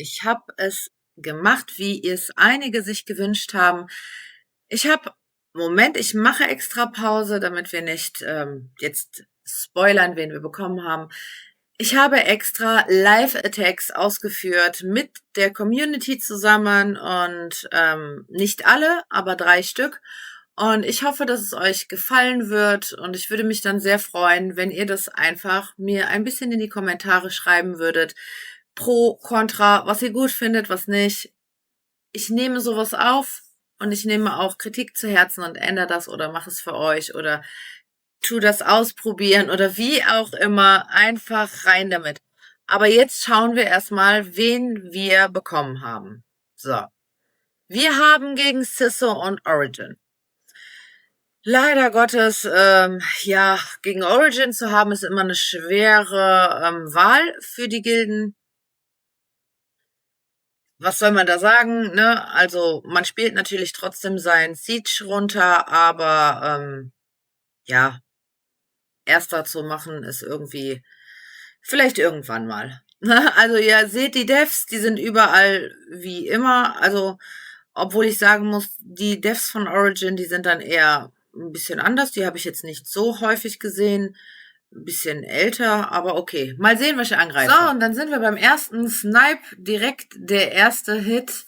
Ich habe es gemacht, wie es einige sich gewünscht haben. Ich habe, Moment, ich mache extra Pause, damit wir nicht jetzt spoilern, wen wir bekommen haben. Ich habe extra Live-Attacks ausgeführt mit der Community zusammen und nicht alle, aber 3 Stück. Und ich hoffe, dass es euch gefallen wird und ich würde mich dann sehr freuen, wenn ihr das einfach mir ein bisschen in die Kommentare schreiben würdet. Pro, Contra, was ihr gut findet, was nicht. Ich nehme sowas auf und ich nehme auch Kritik zu Herzen und ändere das oder mache es für euch oder tu das ausprobieren oder wie auch immer. Einfach rein damit. Aber jetzt schauen wir erstmal, wen wir bekommen haben. So. Wir haben gegen Cisso und Origin. Leider Gottes, ja, gegen Origin zu haben, ist immer eine schwere Wahl für die Gilden. Was soll man da sagen, ne? Also man spielt natürlich trotzdem seinen Siege runter, aber ja, Erster zu machen ist irgendwie vielleicht irgendwann mal. Also ihr seht die Devs, die sind überall wie immer. Also obwohl ich sagen muss, die Devs von Origin, die sind dann eher ein bisschen anders. Die habe ich jetzt nicht so häufig gesehen. Ein bisschen älter, aber okay. Mal sehen, was ich angreife. So, und dann sind wir beim ersten Snipe. Direkt der erste Hit.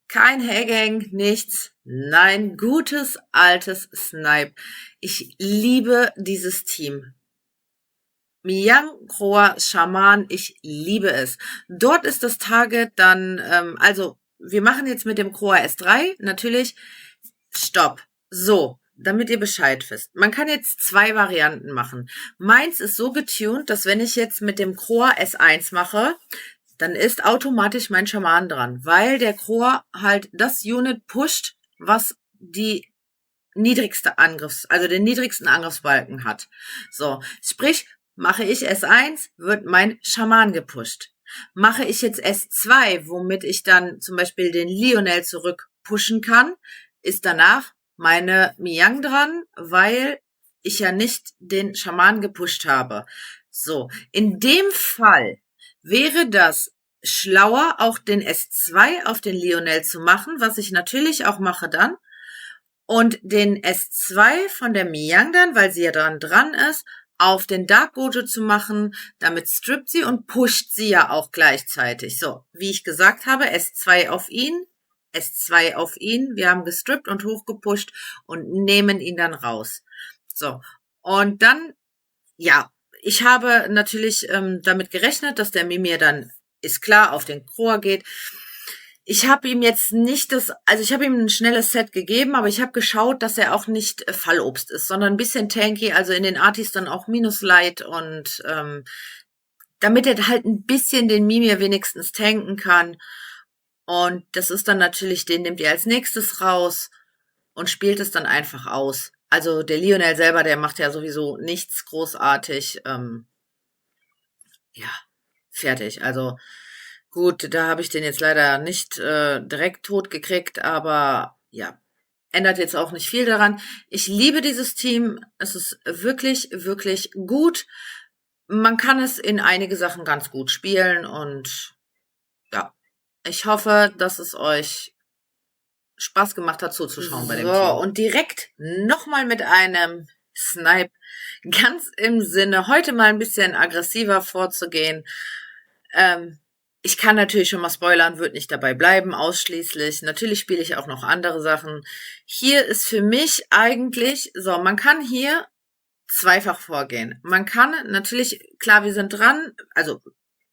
Kein Haggang, nichts. Nein, gutes, altes Snipe. Ich liebe dieses Team. Miang, Kroa, Schaman, ich liebe es. Dort ist das Target dann, also wir machen jetzt mit dem Kroa S3 natürlich Stopp. So, damit ihr Bescheid wisst. Man kann jetzt 2 Varianten machen. Meins ist so getuned, dass wenn ich jetzt mit dem Kroa S1 mache, dann ist automatisch mein Schaman dran, weil der Kroa halt das Unit pusht, was die niedrigste also den niedrigsten Angriffsbalken hat. So, sprich, mache ich S1, wird mein Schaman gepusht. Mache ich jetzt S2, womit ich dann zum Beispiel den Lionel zurück pushen kann, ist danach meine Miang dran, weil ich ja nicht den Schaman gepusht habe. So, in dem Fall wäre das schlauer, auch den S2 auf den Lionel zu machen, was ich natürlich auch mache dann. Und den S2 von der Miang dann, weil sie ja dran ist, auf den Dark Gojo zu machen, damit strippt sie und pusht sie ja auch gleichzeitig. So, wie ich gesagt habe, S2 auf ihn, S2 auf ihn, wir haben gestrippt und hochgepusht und nehmen ihn dann raus. So, und dann, ja, ich habe natürlich damit gerechnet, dass der Mimir dann, ist klar, auf den Kroa geht. Ich habe ihm jetzt nicht also ich habe ihm ein schnelles Set gegeben, aber ich habe geschaut, dass er auch nicht Fallobst ist, sondern ein bisschen tanky, also in den Artis dann auch Minus Light und damit er halt ein bisschen den Mimir wenigstens tanken kann. Und das ist dann natürlich, den nimmt ihr als nächstes raus und spielt es dann einfach aus. Also der Lionel selber, der macht ja sowieso nichts großartig. Ja, fertig. Also gut, da habe ich den jetzt leider nicht direkt tot gekriegt, aber ja, ändert jetzt auch nicht viel daran. Ich liebe dieses Team. Es ist wirklich, wirklich gut. Man kann es in einige Sachen ganz gut spielen und ja, ich hoffe, dass es euch Spaß gemacht hat zuzuschauen bei dem Team. So, und direkt nochmal mit einem Snipe. Ganz im Sinne, heute mal ein bisschen aggressiver vorzugehen. Ich kann natürlich schon mal spoilern, wird nicht dabei bleiben, ausschließlich. Natürlich spiele ich auch noch andere Sachen. Hier ist für mich eigentlich, so, man kann hier zweifach vorgehen. Man kann natürlich, klar, wir sind dran, also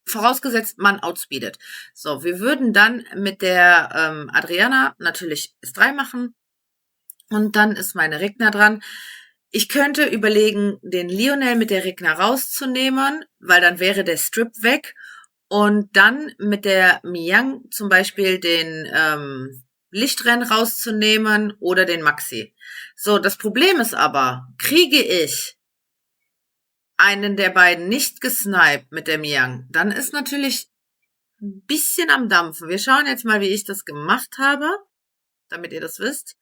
vorausgesetzt, man outspeedet. So, wir würden dann mit der Adriana natürlich S3 machen und dann ist meine Regner dran. Ich könnte überlegen, den Lionel mit der Regner rauszunehmen, weil dann wäre der Strip weg und dann mit der Miang zum Beispiel den Lichtrenn rauszunehmen oder den Maxi. So, das Problem ist aber, kriege ich einen der beiden nicht gesniped mit der Miang, dann ist natürlich ein bisschen am Dampfen. Wir schauen jetzt mal, wie ich das gemacht habe, damit ihr das wisst.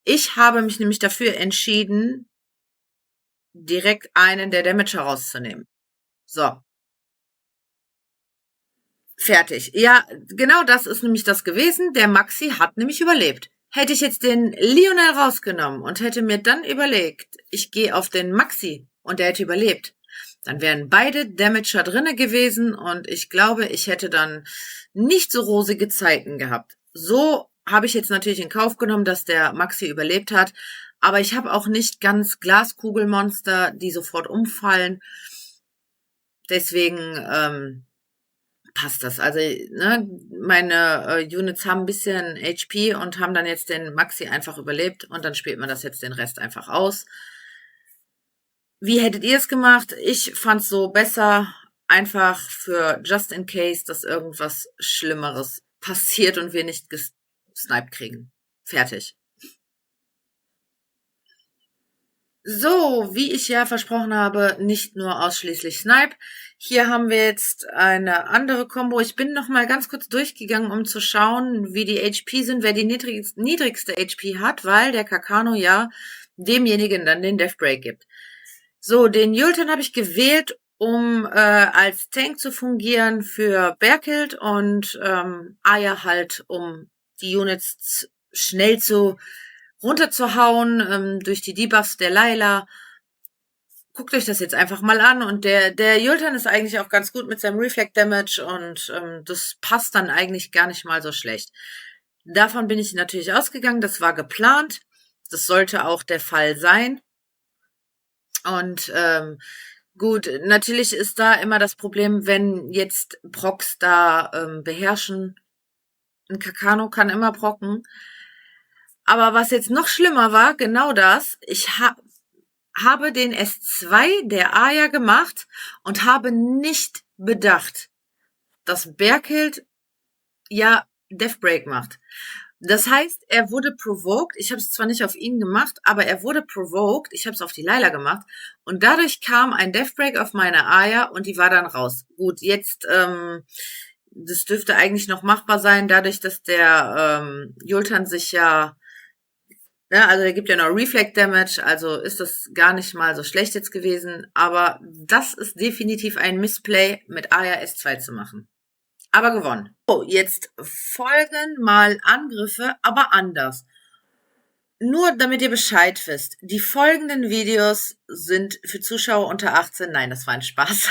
Ich habe mich nämlich dafür entschieden, direkt einen der Damage herauszunehmen. So. Fertig. Ja, genau das ist nämlich das gewesen. Der Maxi hat nämlich überlebt. Hätte ich jetzt den Lionel rausgenommen und hätte mir dann überlegt, ich gehe auf den Maxi und der hätte überlebt, dann wären beide Damager drinne gewesen und ich glaube, ich hätte dann nicht so rosige Zeiten gehabt. So habe ich jetzt natürlich in Kauf genommen, dass der Maxi überlebt hat, aber ich habe auch nicht ganz Glaskugelmonster, die sofort umfallen. Deswegen passt das. Also, ne, meine Units haben ein bisschen HP und haben dann jetzt den Maxi einfach überlebt und dann spielt man das jetzt den Rest einfach aus. Wie hättet ihr es gemacht? Ich fand's so besser, einfach für just in case, dass irgendwas Schlimmeres passiert und wir nicht gesniped kriegen. Fertig. So, wie ich ja versprochen habe, nicht nur ausschließlich Snipe. Hier haben wir jetzt eine andere Combo. Ich bin noch mal ganz kurz durchgegangen, um zu schauen, wie die HP sind, wer die niedrigste HP hat, weil der Kakano ja demjenigen dann den Death Break gibt. So, den Jultan habe ich gewählt, um als Tank zu fungieren für Berkild und Aya halt, um die Units schnell runterzuhauen durch die Debuffs der Layla. Guckt euch das jetzt einfach mal an und der Jultan ist eigentlich auch ganz gut mit seinem Reflect Damage und das passt dann eigentlich gar nicht mal so schlecht. Davon bin ich natürlich ausgegangen, das war geplant, das sollte auch der Fall sein. Und gut, natürlich ist da immer das Problem, wenn jetzt Procs da beherrschen. Ein Kakano kann immer procken. Aber was jetzt noch schlimmer war, genau das, ich habe den S2 der Aya gemacht und habe nicht bedacht, dass Berkild ja Deathbreak macht. Das heißt, er wurde provoked. Ich habe es zwar nicht auf ihn gemacht, aber er wurde provoked. Ich habe es auf die Layla gemacht. Und dadurch kam ein Deathbreak auf meine Aya und die war dann raus. Gut, jetzt, das dürfte eigentlich noch machbar sein, dadurch, dass der Jultan sich ja, also der gibt ja noch Reflect Damage, also ist das gar nicht mal so schlecht jetzt gewesen. Aber das ist definitiv ein Missplay, mit Aya S2 zu machen. Aber gewonnen. So, jetzt folgen mal Angriffe, aber anders. Nur damit ihr Bescheid wisst, die folgenden Videos sind für Zuschauer unter 18. Nein, das war ein Spaß.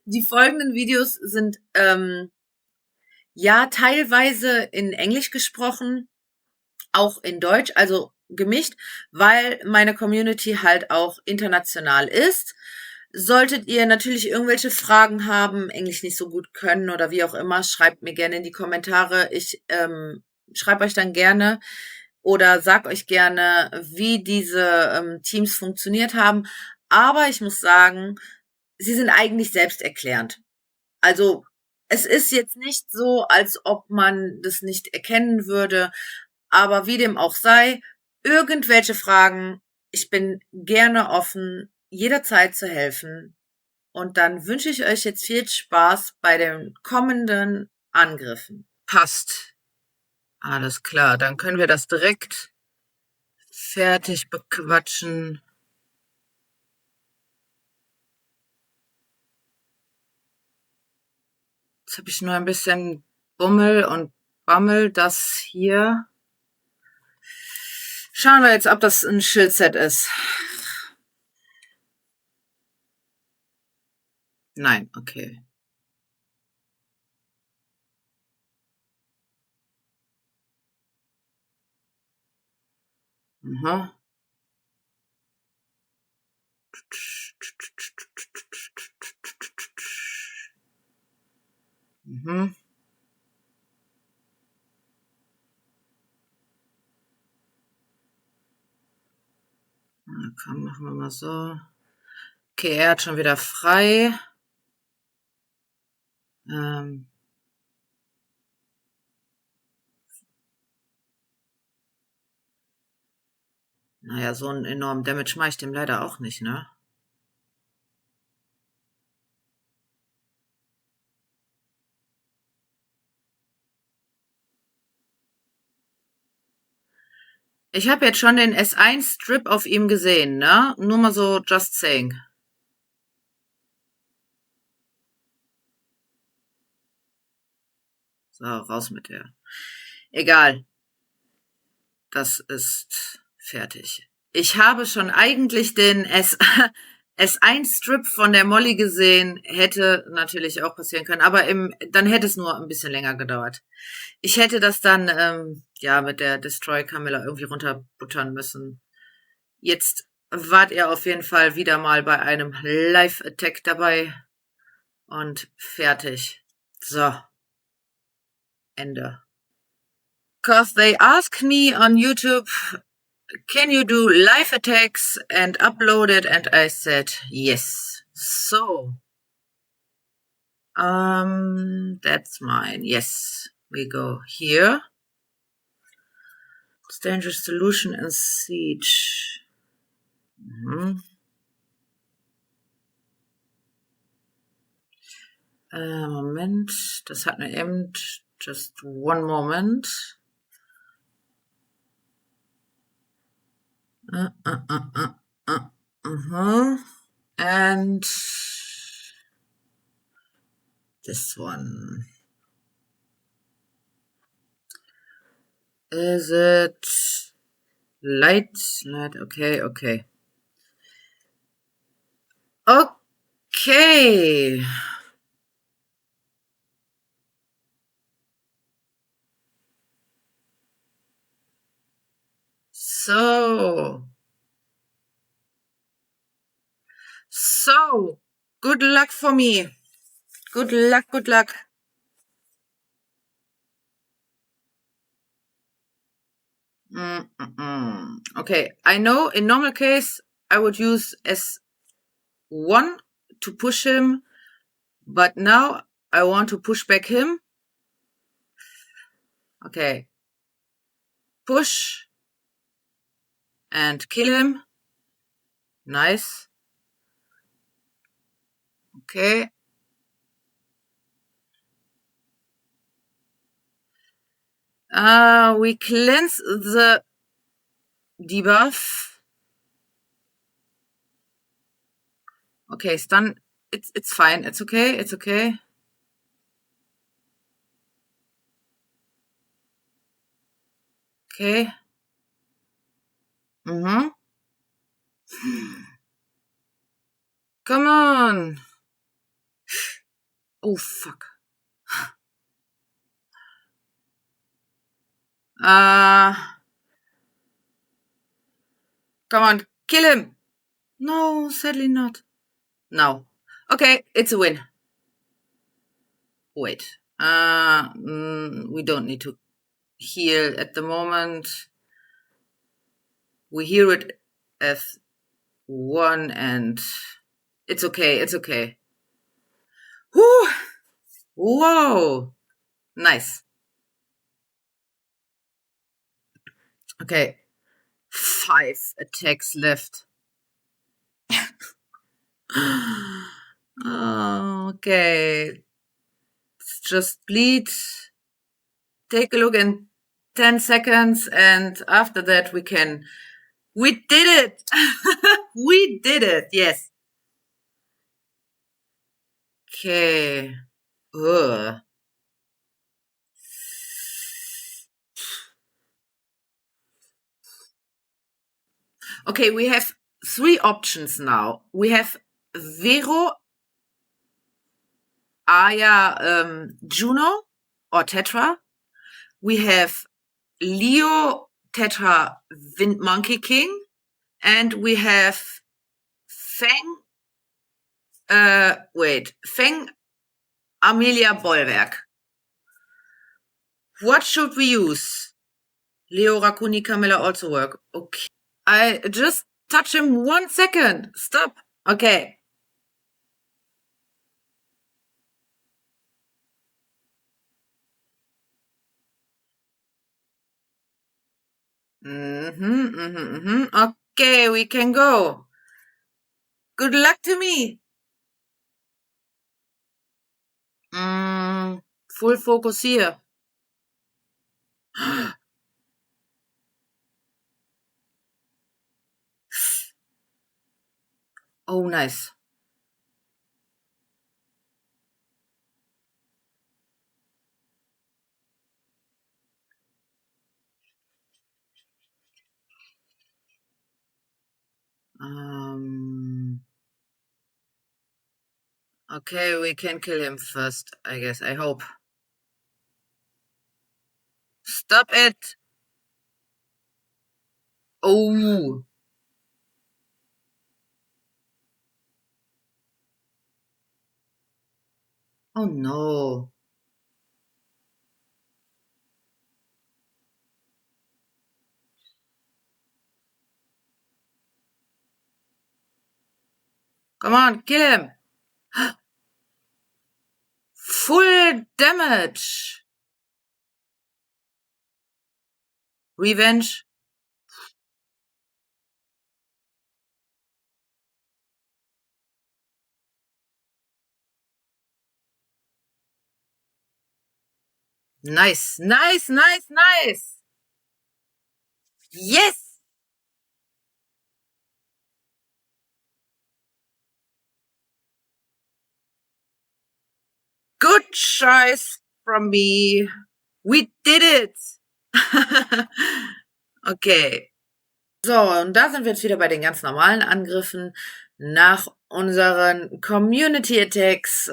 Die folgenden Videos sind ja teilweise in Englisch gesprochen, auch in Deutsch, also gemischt, weil meine Community halt auch international ist. Solltet ihr natürlich irgendwelche Fragen haben, Englisch nicht so gut können oder wie auch immer, schreibt mir gerne in die Kommentare. Ich schreibe euch dann gerne oder sag euch gerne, wie diese Teams funktioniert haben. Aber ich muss sagen, sie sind eigentlich selbsterklärend. Also es ist jetzt nicht so, als ob man das nicht erkennen würde, aber wie dem auch sei, irgendwelche Fragen, ich bin gerne offen, jederzeit zu helfen. Und dann wünsche ich euch jetzt viel Spaß bei den kommenden Angriffen. Passt. Alles klar, dann können wir das direkt fertig bequatschen. Jetzt habe ich nur ein bisschen Bummel und Bammel, das hier. Schauen wir jetzt, ob das ein Schildset ist. Nein, okay. Aha. Mhm. Na komm, machen wir mal so. Okay, er hat schon wieder frei. Ähm, naja, so einen enormen Damage mache ich dem leider auch nicht, ne? Ich habe jetzt schon den S1-Strip auf ihm gesehen, ne? Nur mal so just saying. So, raus mit der. Egal. Das ist fertig. Ich habe schon eigentlich den S1-Strip von der Molly gesehen. Hätte natürlich auch passieren können, aber dann hätte es nur ein bisschen länger gedauert. Ich hätte das dann ja mit der Destroy Camilla irgendwie runterbuttern müssen. Jetzt wart ihr auf jeden Fall wieder mal bei einem Live-Attack dabei und fertig. So, Ende. 'Cause they asked me on YouTube, can you do live attacks and upload it? And I said yes. So, that's mine. Yes, we go here. Dangerous Solution in Siege. Moment, das hat mir eben. Just one moment. And this one. Is it light? Light, okay, okay. Okay. So, good luck for me. Good luck, good luck. Okay, I know in normal case I would use S1 to push him, but now I want to push back him. Okay. Push and kill him. Nice. Okay. We cleanse the debuff. Okay, stun. It's fine. It's okay. It's okay. Okay. Come on. Oh, fuck. Come on, kill him. No, sadly not. No. Okay, it's a win. Wait. We don't need to heal at the moment. We hear it as one and it's okay, it's okay. Whew. Whoa. Nice. Okay. 5 attacks left. Okay. Just bleed. Take a look in 10 seconds and after that we did it. We did it. Yes. Okay. Ugh. Okay, we have 3 options now. We have Vero, Aya, Juno or Tetra. We have Leo, Tetra, Wind Monkey King. And we have Feng, Feng, Amelia Bollwerk. What should we use? Leo, Rakuni, Camilla also work. Okay. I just touch him 1 second. Stop. Okay. Okay, we can go. Good luck to me. Full focus here. Oh, nice. Okay, we can kill him first, I guess. I hope. Stop it! Oh! Oh no. Come on, kill him! Full damage! Revenge? Nice, nice, nice, nice! Yes! Good choice from me. We did it! Okay. So, und da sind wir jetzt wieder bei den ganz normalen Angriffen nach unseren Community Attacks.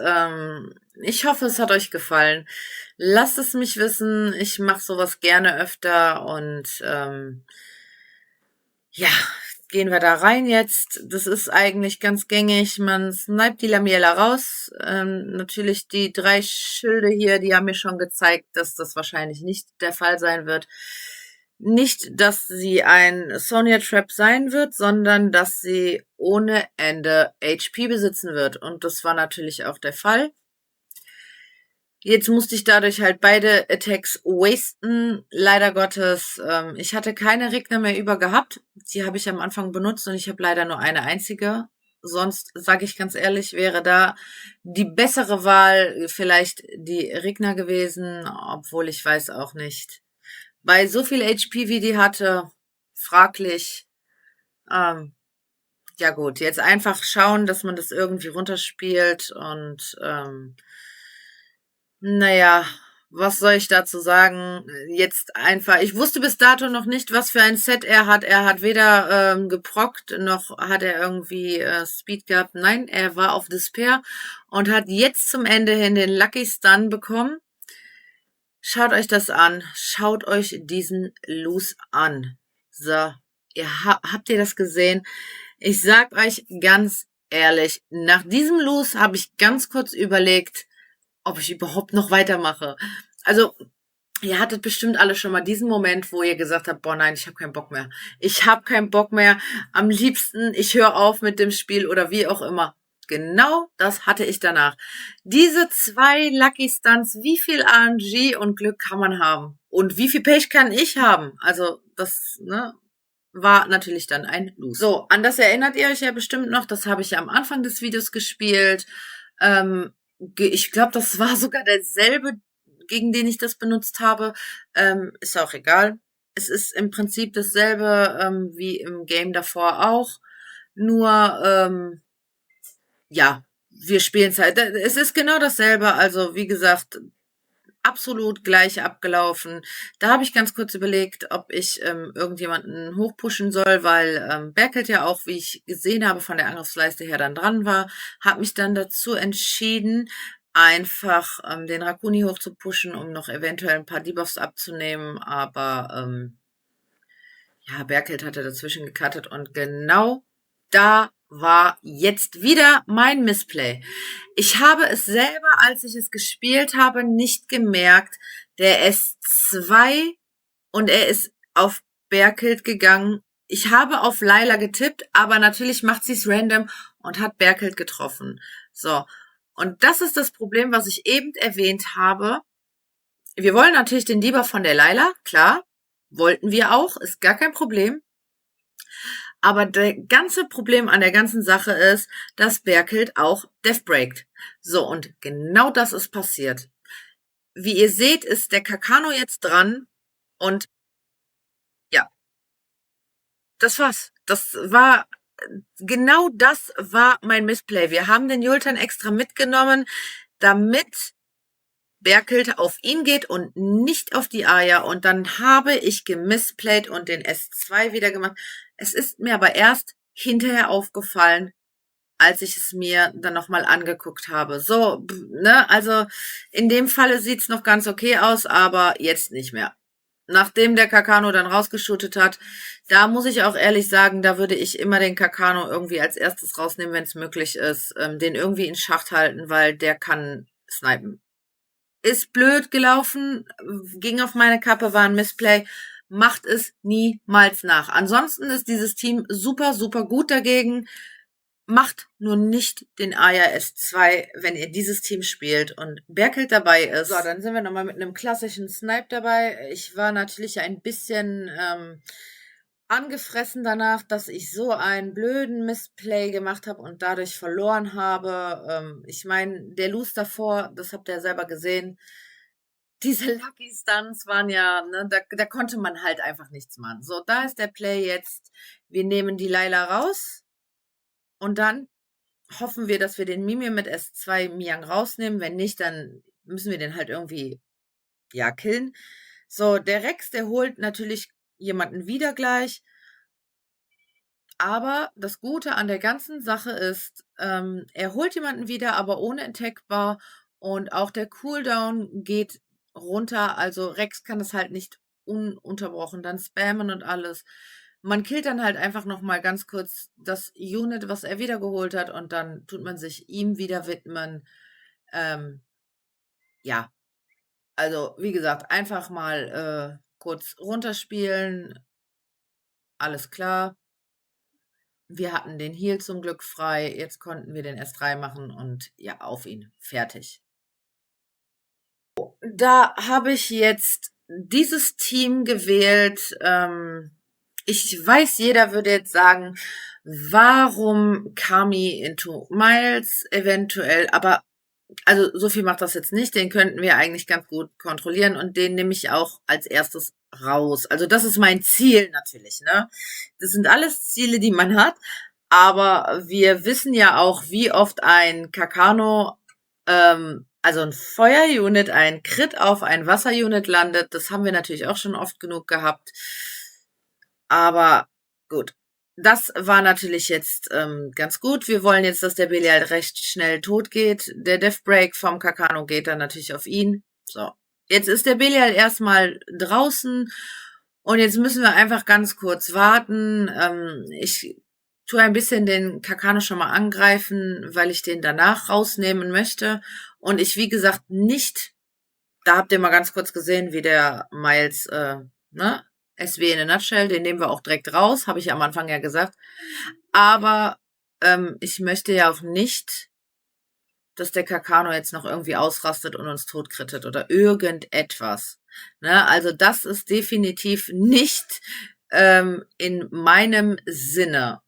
Ich hoffe, es hat euch gefallen. Lasst es mich wissen. Ich mache sowas gerne öfter und ja, gehen wir da rein jetzt. Das ist eigentlich ganz gängig. Man sniped die Lamiela raus. Natürlich die 3 Schilde hier, die haben mir schon gezeigt, dass das wahrscheinlich nicht der Fall sein wird. Nicht, dass sie ein Sonya Trap sein wird, sondern dass sie ohne Ende HP besitzen wird. Und das war natürlich auch der Fall. Jetzt musste ich dadurch halt beide Attacks wasten, leider Gottes. Ich hatte keine Regner mehr über gehabt. Die habe ich am Anfang benutzt und ich habe leider nur eine einzige. Sonst, sage ich ganz ehrlich, wäre da die bessere Wahl vielleicht die Regner gewesen, obwohl ich weiß auch nicht. Bei so viel HP, wie die hatte, fraglich. Ja gut, jetzt einfach schauen, dass man das irgendwie runterspielt und naja, was soll ich dazu sagen? Jetzt einfach, ich wusste bis dato noch nicht, was für ein Set er hat. Er hat weder geprockt, noch hat er irgendwie Speed gehabt. Nein, er war auf Despair und hat jetzt zum Ende hin den Lucky Stun bekommen. Schaut euch das an. Schaut euch diesen Loose an. So, habt ihr das gesehen? Ich sag euch ganz ehrlich, nach diesem Loose habe ich ganz kurz überlegt, ob ich überhaupt noch weitermache. Also, ihr hattet bestimmt alle schon mal diesen Moment, wo ihr gesagt habt, boah nein, ich habe keinen Bock mehr. Ich habe keinen Bock mehr. Am liebsten, ich höre auf mit dem Spiel oder wie auch immer. Genau das hatte ich danach. Diese 2 Lucky Stunts, wie viel RNG und Glück kann man haben? Und wie viel Pech kann ich haben? Also, das, ne, war natürlich dann ein Lose. So, an das erinnert ihr euch ja bestimmt noch. Das habe ich ja am Anfang des Videos gespielt. Ich glaube, das war sogar derselbe, gegen den ich das benutzt habe. Ist auch egal. Es ist im Prinzip dasselbe wie im Game davor auch. Nur, ja, wir spielen es halt. Es ist genau dasselbe. Also, wie gesagt, absolut gleich abgelaufen. Da habe ich ganz kurz überlegt, ob ich irgendjemanden hochpushen soll, weil Berkelt ja auch, wie ich gesehen habe, von der Angriffsleiste her dann dran war. Habe mich dann dazu entschieden, einfach den Rakuni hochzupushen, um noch eventuell ein paar Debuffs abzunehmen. Aber ja, Berkelt hatte dazwischen gecuttet und genau da war jetzt wieder mein Missplay. Ich habe es selber, als ich es gespielt habe, nicht gemerkt. Der S2 und er ist auf Berkelt gegangen. Ich habe auf Layla getippt, aber natürlich macht sie es random und hat Berkelt getroffen. So. Und das ist das Problem, was ich eben erwähnt habe. Wir wollen natürlich den Debuff von der Layla, klar. Wollten wir auch, ist gar kein Problem. Aber der ganze Problem an der ganzen Sache ist, dass Berkelt auch Deathbreakt. So, und genau das ist passiert. Wie ihr seht, ist der Kakano jetzt dran und ja, das war's. Genau das war mein Missplay. Wir haben den Jultan extra mitgenommen, damit Berkelt auf ihn geht und nicht auf die Aya. Und dann habe ich gemisplayt und den S2 wieder gemacht. Es ist mir aber erst hinterher aufgefallen, als ich es mir dann nochmal angeguckt habe. So, ne, also in dem Falle sieht's noch ganz okay aus, aber jetzt nicht mehr. Nachdem der Kakano dann rausgeschootet hat, da muss ich auch ehrlich sagen, da würde ich immer den Kakano irgendwie als erstes rausnehmen, wenn es möglich ist, den irgendwie in Schacht halten, weil der kann snipen. Ist blöd gelaufen, ging auf meine Kappe, war ein Missplay, macht es niemals nach. Ansonsten ist dieses Team super, super gut dagegen. Macht nur nicht den Aya S2, wenn ihr dieses Team spielt und Berkelt dabei ist. So, dann sind wir nochmal mit einem klassischen Snipe dabei. Ich war natürlich ein bisschen angefressen danach, dass ich so einen blöden Missplay gemacht habe und dadurch verloren habe. Ich meine, der Loose davor, das habt ihr ja selber gesehen, diese Lucky Stunts waren ja, ne, da konnte man halt einfach nichts machen. So, da ist der Play jetzt. Wir nehmen die Layla raus und dann hoffen wir, dass wir den Mimir mit S2 Miang rausnehmen. Wenn nicht, dann müssen wir den halt irgendwie, ja, killen. So, der Rex, der holt natürlich jemanden wieder gleich. Aber das Gute an der ganzen Sache ist, er holt jemanden wieder, aber ohne Attack Bar und auch der Cooldown geht runter. Also Rex kann es halt nicht ununterbrochen dann spammen und alles. Man killt dann halt einfach nochmal ganz kurz das Unit, was er wiedergeholt hat und dann tut man sich ihm wieder widmen. Ja, also wie gesagt, einfach mal kurz runterspielen. Alles klar. Wir hatten den Heal zum Glück frei. Jetzt konnten wir den S3 machen und ja, auf ihn. Fertig. Da habe ich jetzt dieses Team gewählt. Ich weiß, jeder würde jetzt sagen, warum Kami into Miles eventuell, aber also so viel macht das jetzt nicht. Den könnten wir eigentlich ganz gut kontrollieren und den nehme ich auch als erstes raus. Also das ist mein Ziel natürlich, ne? Das sind alles Ziele, die man hat, aber wir wissen ja auch, wie oft ein Kakano, also ein Feuerunit, ein Crit auf ein Wasserunit landet. Das haben wir natürlich auch schon oft genug gehabt. Aber gut, das war natürlich jetzt ganz gut. Wir wollen jetzt, dass der Belial recht schnell tot geht. Der Death Break vom Kakano geht dann natürlich auf ihn. So, jetzt ist der Belial erstmal draußen und jetzt müssen wir einfach ganz kurz warten. Ich tue ein bisschen den Kakano schon mal angreifen, weil ich den danach rausnehmen möchte. Und ich, wie gesagt, nicht, da habt ihr mal ganz kurz gesehen, wie der Miles, ne, SW in a Nutshell, den nehmen wir auch direkt raus, habe ich am Anfang ja gesagt. Aber ich möchte ja auch nicht, dass der Kakano jetzt noch irgendwie ausrastet und uns totkrittet oder irgendetwas. Ne? Also das ist definitiv nicht in meinem Sinne.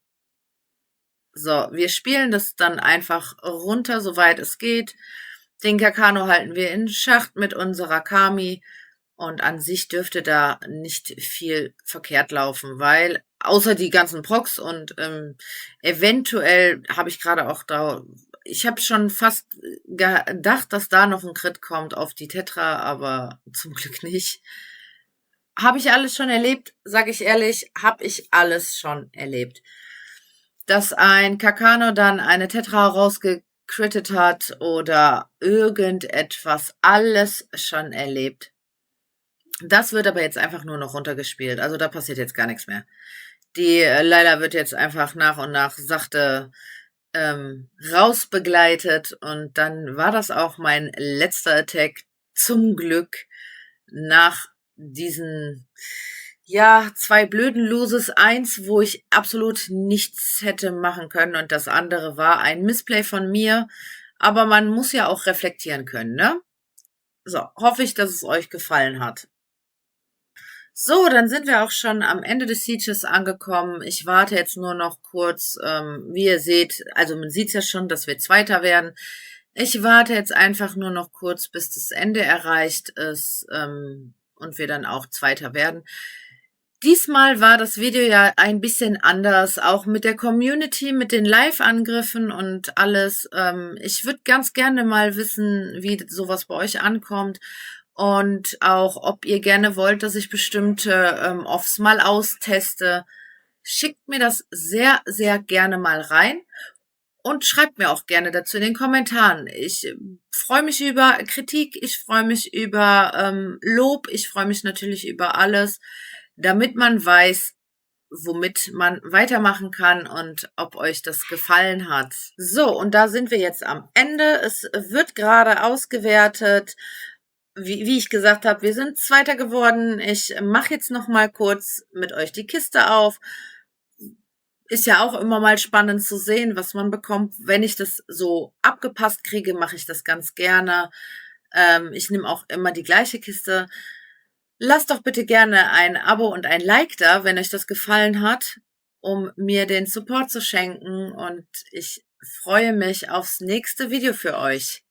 So, wir spielen das dann einfach runter, soweit es geht. Den Kakano halten wir in Schacht mit unserer Kami. Und an sich dürfte da nicht viel verkehrt laufen, weil außer die ganzen Procs und eventuell habe ich gerade auch da, ich habe schon fast gedacht, dass da noch ein Crit kommt auf die Tetra, aber zum Glück nicht. Habe ich alles schon erlebt, sage ich ehrlich, habe ich alles schon erlebt. Dass ein Kakano dann eine Tetra rausgecrittet hat oder irgendetwas, alles schon erlebt. Das wird aber jetzt einfach nur noch runtergespielt. Also da passiert jetzt gar nichts mehr. Die Layla wird jetzt einfach nach und nach sachte rausbegleitet und dann war das auch mein letzter Attack. Zum Glück nach diesen, ja, zwei blöden Loses. Eins, wo ich absolut nichts hätte machen können und das andere war ein Missplay von mir. Aber man muss ja auch reflektieren können, ne? So, hoffe ich, dass es euch gefallen hat. So, dann sind wir auch schon am Ende des Sieges angekommen. Ich warte jetzt nur noch kurz, wie ihr seht, also man sieht ja schon, dass wir Zweiter werden. Ich warte jetzt einfach nur noch kurz, bis das Ende erreicht ist und wir dann auch Zweiter werden. Diesmal war das Video ja ein bisschen anders, auch mit der Community, mit den Live-Angriffen und alles. Ich würde ganz gerne mal wissen, wie sowas bei euch ankommt und auch, ob ihr gerne wollt, dass ich bestimmte Offs mal austeste. schickt mir das sehr, sehr gerne mal rein und schreibt mir auch gerne dazu in den Kommentaren. Ich freue mich über Kritik, ich freue mich über Lob, ich freue mich natürlich über alles, damit man weiß, womit man weitermachen kann und ob euch das gefallen hat. So, und da sind wir jetzt am Ende. Es wird gerade ausgewertet. Wie ich gesagt habe, wir sind Zweiter geworden. Ich mache jetzt noch mal kurz mit euch die Kiste auf. Ist ja auch immer mal spannend zu sehen, was man bekommt. Wenn ich das so abgepasst kriege, mache ich das ganz gerne. Ich nehme auch immer die gleiche Kiste. Lasst doch bitte gerne ein Abo und ein Like da, wenn euch das gefallen hat, um mir den Support zu schenken. Und ich freue mich aufs nächste Video für euch.